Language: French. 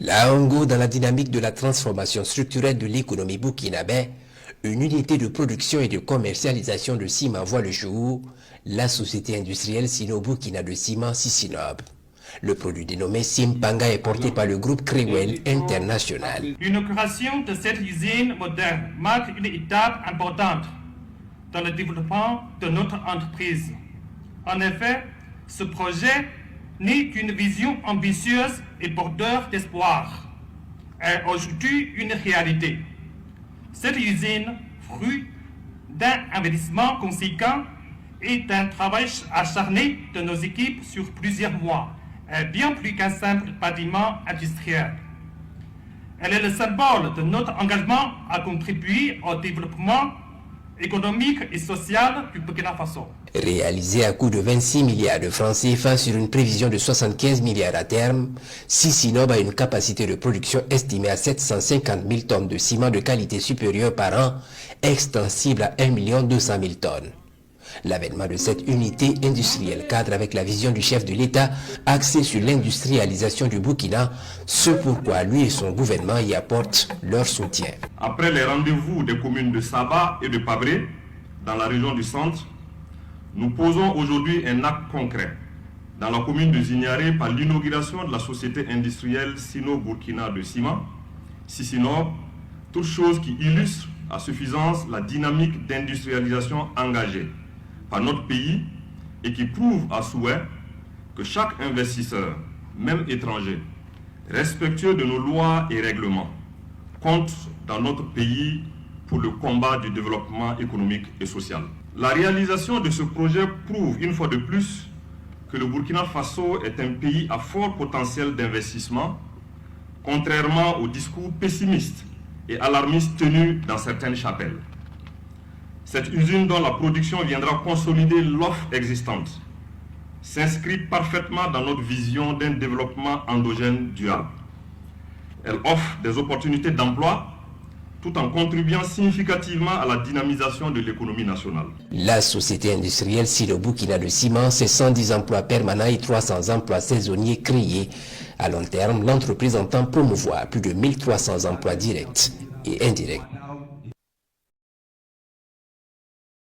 Là, Ongo, dans la dynamique de la transformation structurelle de l'économie burkinabé, une unité de production et de commercialisation de ciment voit le jour, la société industrielle Sino-Burkina de ciment Sisinob. Le produit dénommé Simpanga est porté par le groupe Crewell International. L'inauguration de cette usine moderne marque une étape importante dans le développement de notre entreprise. En effet, ce projet n'est qu'une vision ambitieuse et porteur d'espoir, est aujourd'hui une réalité. Cette usine, fruit d'un investissement conséquent et d'un travail acharné de nos équipes sur plusieurs mois, est bien plus qu'un simple bâtiment industriel. Elle est le symbole de notre engagement à contribuer au développement économique et social du Burkina Faso. Réalisé à coût de 26 milliards de francs CFA sur une prévision de 75 milliards à terme, Sisinob a une capacité de production estimée à 750 000 tonnes de ciment de qualité supérieure par an, extensible à 1 200 000 tonnes. L'avènement de cette unité industrielle cadre avec la vision du chef de l'État axée sur l'industrialisation du Burkina, ce pourquoi lui et son gouvernement y apportent leur soutien. Après les rendez-vous des communes de Saba et de Pabré, dans la région du centre, nous posons aujourd'hui un acte concret dans la commune de Zignaré par l'inauguration de la société industrielle Sino-Burkina de ciment, Sisinob, toute chose qui illustre à suffisance la dynamique d'industrialisation engagée par notre pays et qui prouve à souhait que chaque investisseur, même étranger, respectueux de nos lois et règlements, compte dans notre pays pour le combat du développement économique et social. La réalisation de ce projet prouve une fois de plus que le Burkina Faso est un pays à fort potentiel d'investissement, contrairement aux discours pessimistes et alarmistes tenus dans certaines chapelles. Cette usine dont la production viendra consolider l'offre existante s'inscrit parfaitement dans notre vision d'un développement endogène durable. Elle offre des opportunités d'emploi tout en contribuant significativement à la dynamisation de l'économie nationale. La société industrielle Sino-Burkina de ciment, c'est 110 emplois permanents et 300 emplois saisonniers créés. À long terme, l'entreprise entend promouvoir plus de 1300 emplois directs et indirects.